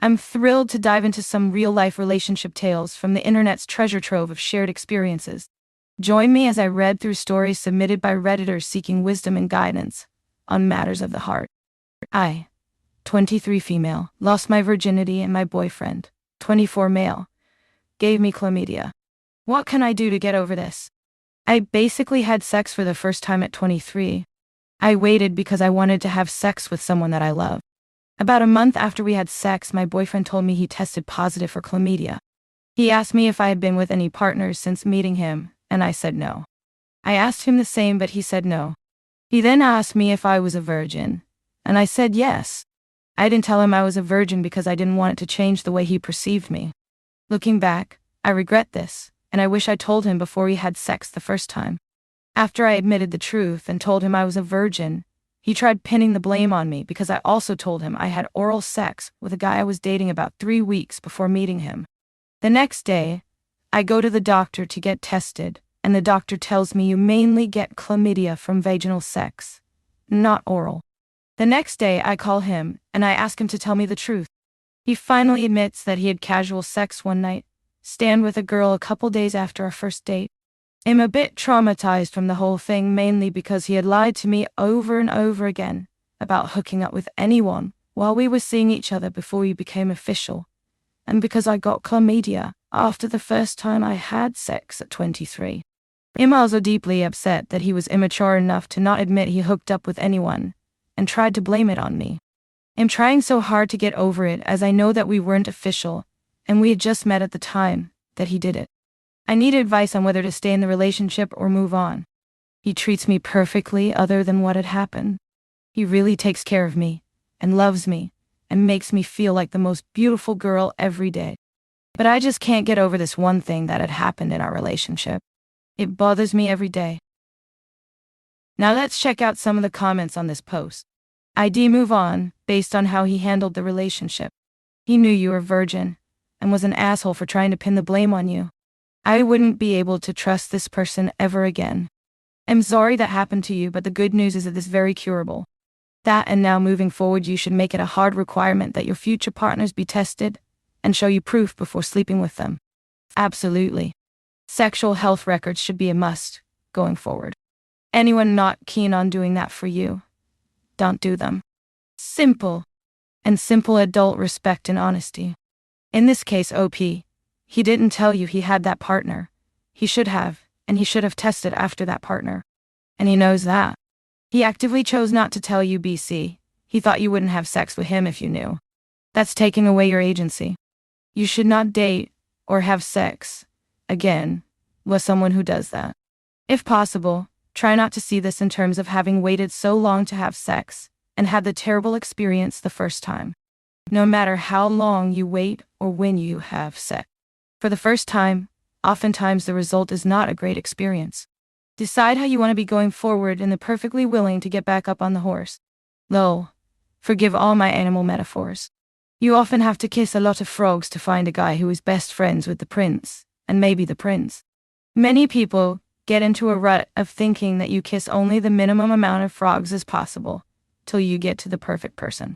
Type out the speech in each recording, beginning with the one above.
I'm thrilled to dive into some real-life relationship tales from the internet's treasure trove of shared experiences. Join me as I read through stories submitted by Redditors seeking wisdom and guidance on matters of the heart. I, 23 female, lost my virginity and my boyfriend, 24 male, gave me chlamydia. What can I do to get over this? I basically had sex for the first time at 23. I waited because I wanted to have sex with someone that I love. About a month after we had sex, my boyfriend told me he tested positive for chlamydia. He asked me if I had been with any partners since meeting him, and I said no. I asked him the same, but he said no. He then asked me if I was a virgin, and I said yes. I didn't tell him I was a virgin because I didn't want it to change the way he perceived me. Looking back, I regret this, and I wish I told him before we had sex the first time. After I admitted the truth and told him I was a virgin, he tried pinning the blame on me because I also told him I had oral sex with a guy I was dating about 3 weeks before meeting him. The next day, I go to the doctor to get tested, and the doctor tells me you mainly get chlamydia from vaginal sex, not oral. The next day, I call him, and I ask him to tell me the truth. He finally admits that he had casual sex one night, stand with a girl a couple days after our first date. I'm a bit traumatized from the whole thing, mainly because he had lied to me over and over again about hooking up with anyone while we were seeing each other before we became official, and because I got chlamydia after the first time I had sex at 23. I'm also deeply upset that he was immature enough to not admit he hooked up with anyone and tried to blame it on me. I'm trying so hard to get over it, as I know that we weren't official and we had just met at the time that he did it. I need advice on whether to stay in the relationship or move on. He treats me perfectly other than what had happened. He really takes care of me and loves me and makes me feel like the most beautiful girl every day. But I just can't get over this one thing that had happened in our relationship. It bothers me every day. Now let's check out some of the comments on this post. ID move on based on how he handled the relationship. He knew you were a virgin and was an asshole for trying to pin the blame on you. I wouldn't be able to trust this person ever again. I'm sorry that happened to you, but the good news is that this is very curable. That, and now moving forward, you should make it a hard requirement that your future partners be tested and show you proof before sleeping with them. Absolutely. Sexual health records should be a must going forward. Anyone not keen on doing that for you, don't do them. Simple. And simple adult respect and honesty. In this case, OP. He didn't tell you he had that partner. He should have, and he should have tested after that partner. And he knows that. He actively chose not to tell you, BC. He thought you wouldn't have sex with him if you knew. That's taking away your agency. You should not date or have sex, again, with someone who does that. If possible, try not to see this in terms of having waited so long to have sex and had the terrible experience the first time. No matter how long you wait or when you have sex. For the first time, oftentimes the result is not a great experience. Decide how you want to be going forward and are perfectly willing to get back up on the horse. Forgive all my animal metaphors. You often have to kiss a lot of frogs to find a guy who is best friends with the prince, and maybe the prince. Many people get into a rut of thinking that you kiss only the minimum amount of frogs as possible, till you get to the perfect person.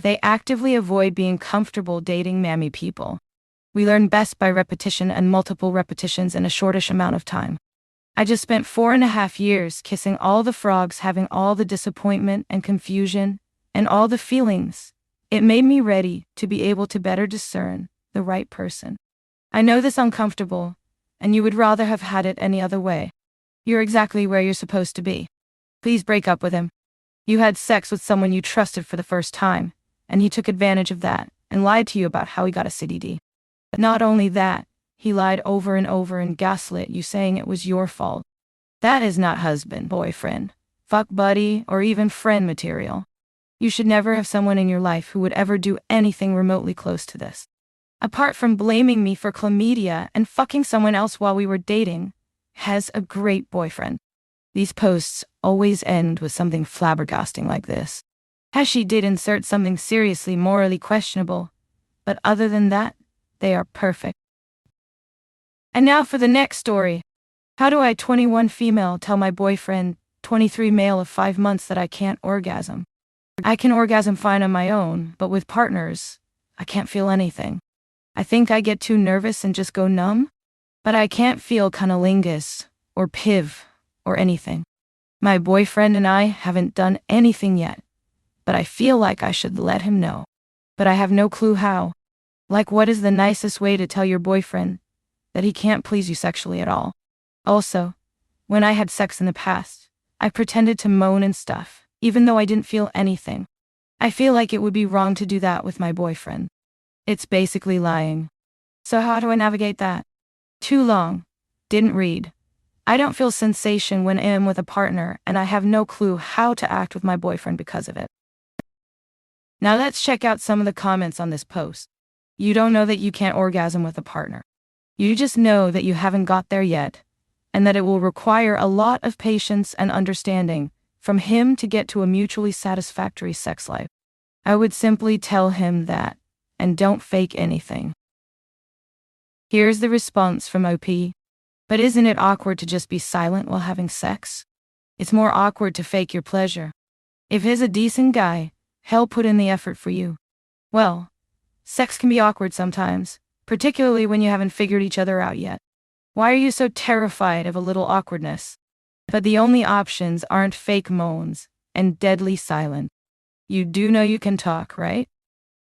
They actively avoid being comfortable dating mammy people. We learn best by repetition and multiple repetitions in a shortish amount of time. I just spent 4.5 years kissing all the frogs, having all the disappointment and confusion and all the feelings. It made me ready to be able to better discern the right person. I know this is uncomfortable, and you would rather have had it any other way. You're exactly where you're supposed to be. Please break up with him. You had sex with someone you trusted for the first time, and he took advantage of that and lied to you about how he got a CDD. But not only that, he lied over and over and gaslit you, saying it was your fault. That is not husband, boyfriend, fuck buddy, or even friend material. You should never have someone in your life who would ever do anything remotely close to this. Apart from blaming me for chlamydia and fucking someone else while we were dating, has a great boyfriend. These posts always end with something flabbergasting like this. She did insert something seriously morally questionable, but other than that, they are perfect. And now for the next story. How do I, 21 female, tell my boyfriend, 23 male of 5 months, that I can't orgasm? I can orgasm fine on my own, but with partners, I can't feel anything. I think I get too nervous and just go numb, but I can't feel cunnilingus or piv or anything. My boyfriend and I haven't done anything yet, but I feel like I should let him know. But I have no clue how. Like, what is the nicest way to tell your boyfriend that he can't please you sexually at all? Also, when I had sex in the past, I pretended to moan and stuff, even though I didn't feel anything. I feel like it would be wrong to do that with my boyfriend. It's basically lying. So how do I navigate that? Too long. Didn't read. I don't feel sensation when I am with a partner, and I have no clue how to act with my boyfriend because of it. Now let's check out some of the comments on this post. You don't know that you can't orgasm with a partner. You just know that you haven't got there yet, and that it will require a lot of patience and understanding from him to get to a mutually satisfactory sex life. I would simply tell him that, and don't fake anything. Here's the response from OP. But isn't it awkward to just be silent while having sex? It's more awkward to fake your pleasure. If he's a decent guy, he'll put in the effort for you. Well, sex can be awkward sometimes, particularly when you haven't figured each other out yet. Why are you so terrified of a little awkwardness? But the only options aren't fake moans and deadly silence. You do know you can talk, right?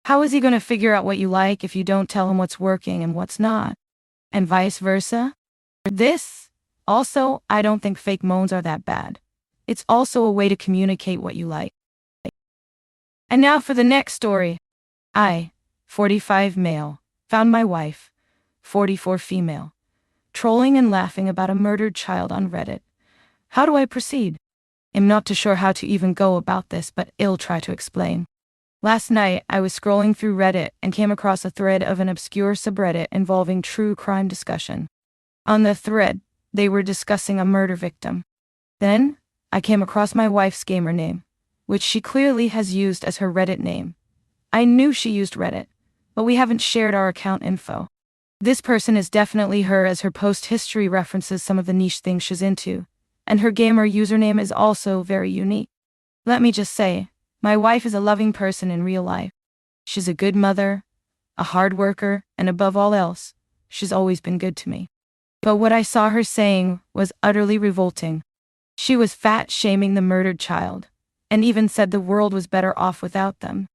How is he going to figure out what you like if you don't tell him what's working and what's not? And vice versa? Also, I don't think fake moans are that bad. It's also a way to communicate what you like. And now for the next story. I, 45 male, found my wife, 44 female, trolling and laughing about a murdered child on Reddit. How do I proceed? I'm not too sure how to even go about this, but I'll try to explain. Last night, I was scrolling through Reddit and came across a thread of an obscure subreddit involving true crime discussion. On the thread, they were discussing a murder victim. Then, I came across my wife's gamer name, which she clearly has used as her Reddit name. I knew she used Reddit, but we haven't shared our account info. This person is definitely her, as her post history references some of the niche things she's into, and her gamer username is also very unique. Let me just say, my wife is a loving person in real life. She's a good mother, a hard worker, and above all else, she's always been good to me. But what I saw her saying was utterly revolting. She was fat-shaming the murdered child, and even said the world was better off without them.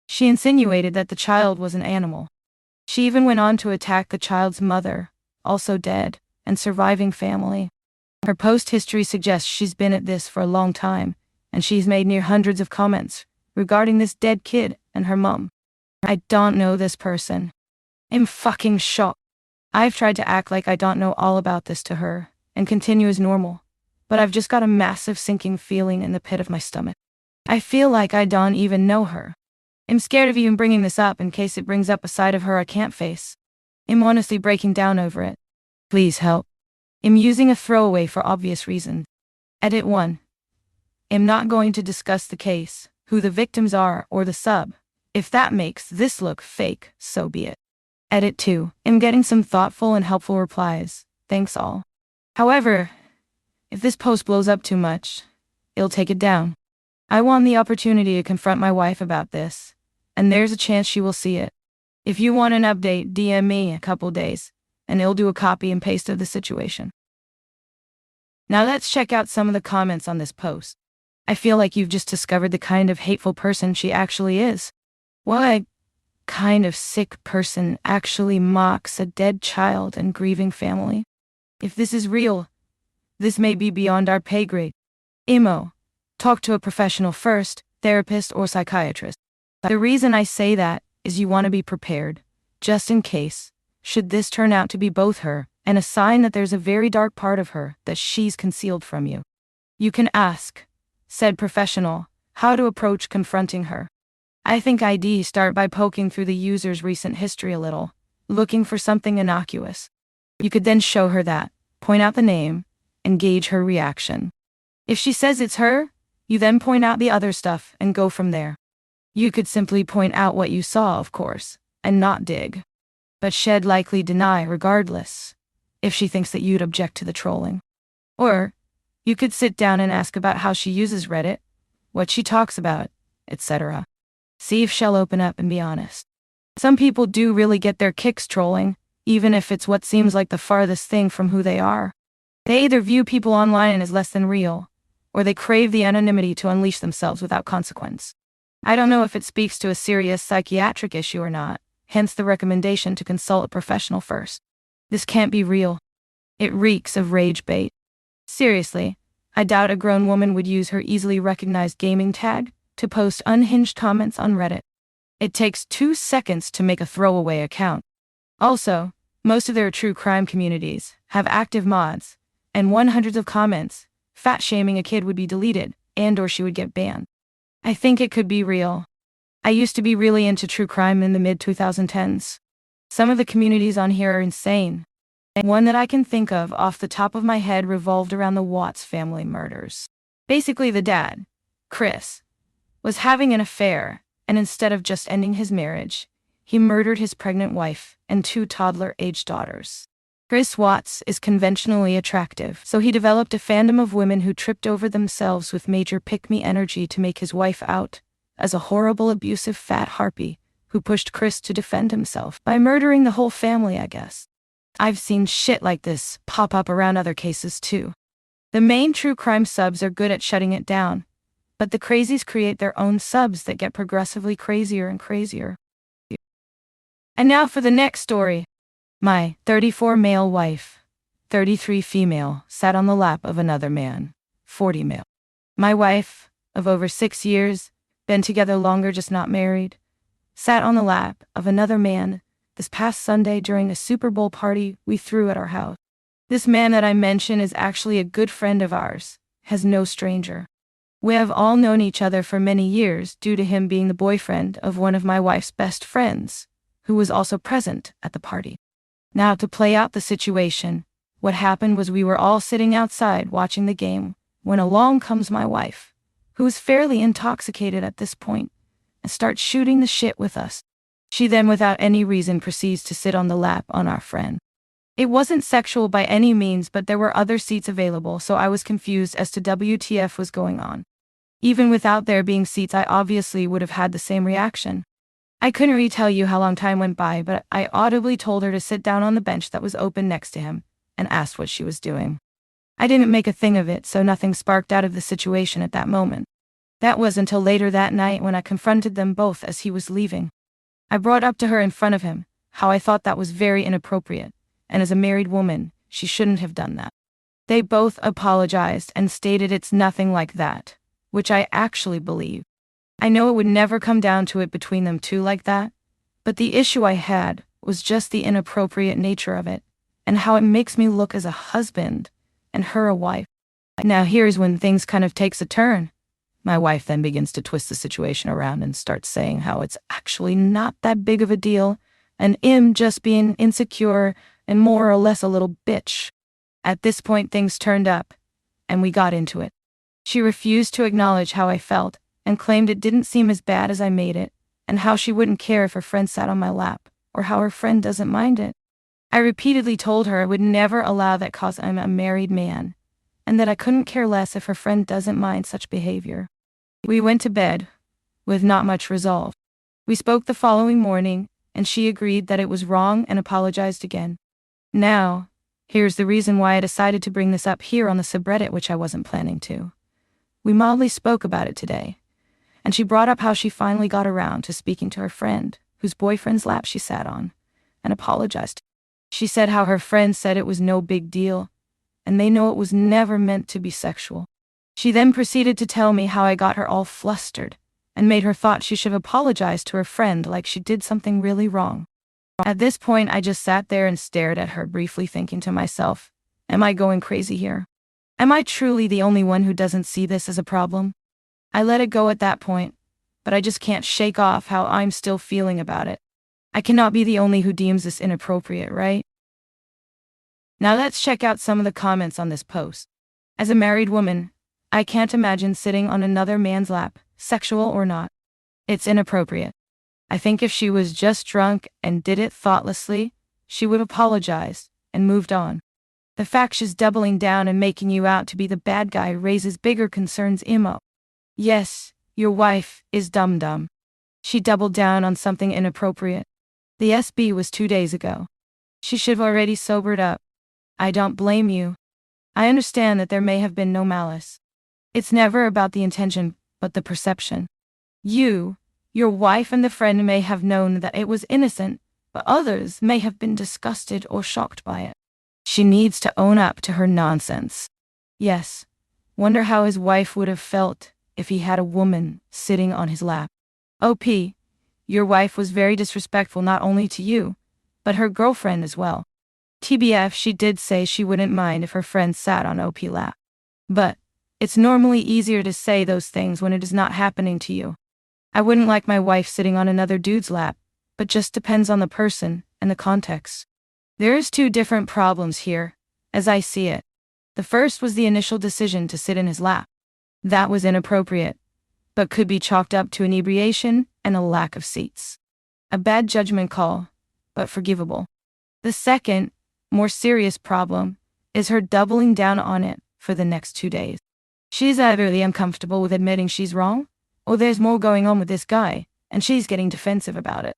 She insinuated that the child was an animal. She even went on to attack the child's mother, also dead, and surviving family. Her post history suggests she's been at this for a long time, and she's made near hundreds of comments regarding this dead kid and her mum. I don't know this person. I'm fucking shocked. I've tried to act like I don't know all about this to her, and continue as normal, but I've just got a massive sinking feeling in the pit of my stomach. I feel like I don't even know her. I'm scared of even bringing this up in case it brings up a side of her I can't face. I'm honestly breaking down over it. Please help. I'm using a throwaway for obvious reasons. Edit 1. I'm not going to discuss the case, who the victims are, or the sub. If that makes this look fake, so be it. Edit 2. I'm getting some thoughtful and helpful replies. Thanks all. However, if this post blows up too much, I'll take it down. I want the opportunity to confront my wife about this, and there's a chance she will see it. If you want an update, DM me a couple days, and I'll do a copy and paste of the situation. Now let's check out some of the comments on this post. I feel like you've just discovered the kind of hateful person she actually is. What kind of sick person actually mocks a dead child and grieving family? If this is real, this may be beyond our pay grade. Emo. Talk to a professional first, therapist or psychiatrist. The reason I say that is you want to be prepared, just in case, should this turn out to be both her and a sign that there's a very dark part of her that she's concealed from you. You can ask, said professional, how to approach confronting her. I think I'd start by poking through the user's recent history a little, looking for something innocuous. You could then show her that, point out the name, and gauge her reaction. If she says it's her, you then point out the other stuff and go from there. You could simply point out what you saw, of course, and not dig. But she'd likely deny regardless, if she thinks that you'd object to the trolling. Or, you could sit down and ask about how she uses Reddit, what she talks about, etc. See if she'll open up and be honest. Some people do really get their kicks trolling, even if it's what seems like the farthest thing from who they are. They either view people online as less than real, or they crave the anonymity to unleash themselves without consequence. I don't know if it speaks to a serious psychiatric issue or not, hence the recommendation to consult a professional first. This can't be real. It reeks of rage bait. Seriously, I doubt a grown woman would use her easily recognized gaming tag to post unhinged comments on Reddit. It takes 2 seconds to make a throwaway account. Also, most of their true crime communities have active mods, and hundreds of comments, fat-shaming a kid would be deleted, and/or she would get banned. I think it could be real. I used to be really into true crime in the mid-2010s. Some of the communities on here are insane. One that I can think of off the top of my head revolved around the Watts family murders. Basically, the dad, Chris, was having an affair, and instead of just ending his marriage, he murdered his pregnant wife and 2 toddler-aged daughters. Chris Watts is conventionally attractive, so he developed a fandom of women who tripped over themselves with major pick-me energy to make his wife out as a horrible, abusive fat harpy who pushed Chris to defend himself by murdering the whole family, I guess. I've seen shit like this pop up around other cases too. The main true crime subs are good at shutting it down, but the crazies create their own subs that get progressively crazier and crazier. And now for the next story. My 34 male wife, 33 female, sat on the lap of another man, 40 male. My wife, of over 6 years, been together longer just not married, sat on the lap of another man this past Sunday during a Super Bowl party we threw at our house. This man that I mention is actually a good friend of ours, has no stranger. We have all known each other for many years due to him being the boyfriend of one of my wife's best friends, who was also present at the party. Now, to play out the situation, what happened was we were all sitting outside watching the game when along comes my wife, who is fairly intoxicated at this point, and starts shooting the shit with us. She then, without any reason, proceeds to sit on the lap on our friend. It wasn't sexual by any means, but there were other seats available, so I was confused as to WTF was going on. Even without there being seats, I obviously would have had the same reaction. I couldn't really tell you how long time went by, but I audibly told her to sit down on the bench that was open next to him, and asked what she was doing. I didn't make a thing of it, so nothing sparked out of the situation at that moment. That was until later that night when I confronted them both as he was leaving. I brought up to her in front of him how I thought that was very inappropriate, and as a married woman, she shouldn't have done that. They both apologized and stated it's nothing like that, which I actually believe. I know it would never come down to it between them two like that, but the issue I had was just the inappropriate nature of it, and how it makes me look as a husband, and her a wife. Now here's when things kind of takes a turn. My wife then begins to twist the situation around and starts saying how it's actually not that big of a deal, and him just being insecure and more or less a little bitch. At this point things turned up, and we got into it. She refused to acknowledge how I felt, and claimed it didn't seem as bad as I made it, and how she wouldn't care if her friend sat on my lap, or how her friend doesn't mind it. I repeatedly told her I would never allow that cause I'm a married man, and that I couldn't care less if her friend doesn't mind such behavior. We went to bed, with not much resolve. We spoke the following morning, and she agreed that it was wrong and apologized again. Now, here's the reason why I decided to bring this up here on the subreddit, which I wasn't planning to. We mildly spoke about it today, and she brought up how she finally got around to speaking to her friend, whose boyfriend's lap she sat on, and apologized. She said how her friend said it was no big deal, and they know it was never meant to be sexual. She then proceeded to tell me how I got her all flustered, and made her thought she should apologize to her friend like she did something really wrong. At this point, I just sat there and stared at her, briefly thinking to myself, am I going crazy here? Am I truly the only one who doesn't see this as a problem? I let it go at that point, but I just can't shake off how I'm still feeling about it. I cannot be the only who deems this inappropriate, right? Now let's check out some of the comments on this post. As a married woman, I can't imagine sitting on another man's lap, sexual or not. It's inappropriate. I think if she was just drunk and did it thoughtlessly, she would apologize and moved on. The fact she's doubling down and making you out to be the bad guy raises bigger concerns, Imo. Yes, your wife is dumb. She doubled down on something inappropriate. The SB was 2 days ago. She should have already sobered up. I don't blame you. I understand that there may have been no malice. It's never about the intention, but the perception. You, your wife and the friend may have known that it was innocent, but others may have been disgusted or shocked by it. She needs to own up to her nonsense. Yes. Wonder how his wife would have felt if he had a woman sitting on his lap. OP, your wife was very disrespectful not only to you, but her girlfriend as well. TBF, she did say she wouldn't mind if her friend sat on OP lap. But it's normally easier to say those things when it is not happening to you. I wouldn't like my wife sitting on another dude's lap, but just depends on the person and the context. There's two different problems here, as I see it. The first was the initial decision to sit in his lap. That was inappropriate, but could be chalked up to inebriation and a lack of seats. A bad judgment call, but forgivable. The second, more serious problem, is her doubling down on it for the next 2 days. She's either uncomfortable with admitting she's wrong, or there's more going on with this guy, and she's getting defensive about it.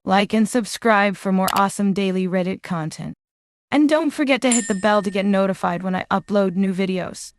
Like and subscribe for more awesome daily Reddit content. And don't forget to hit the bell to get notified when I upload new videos.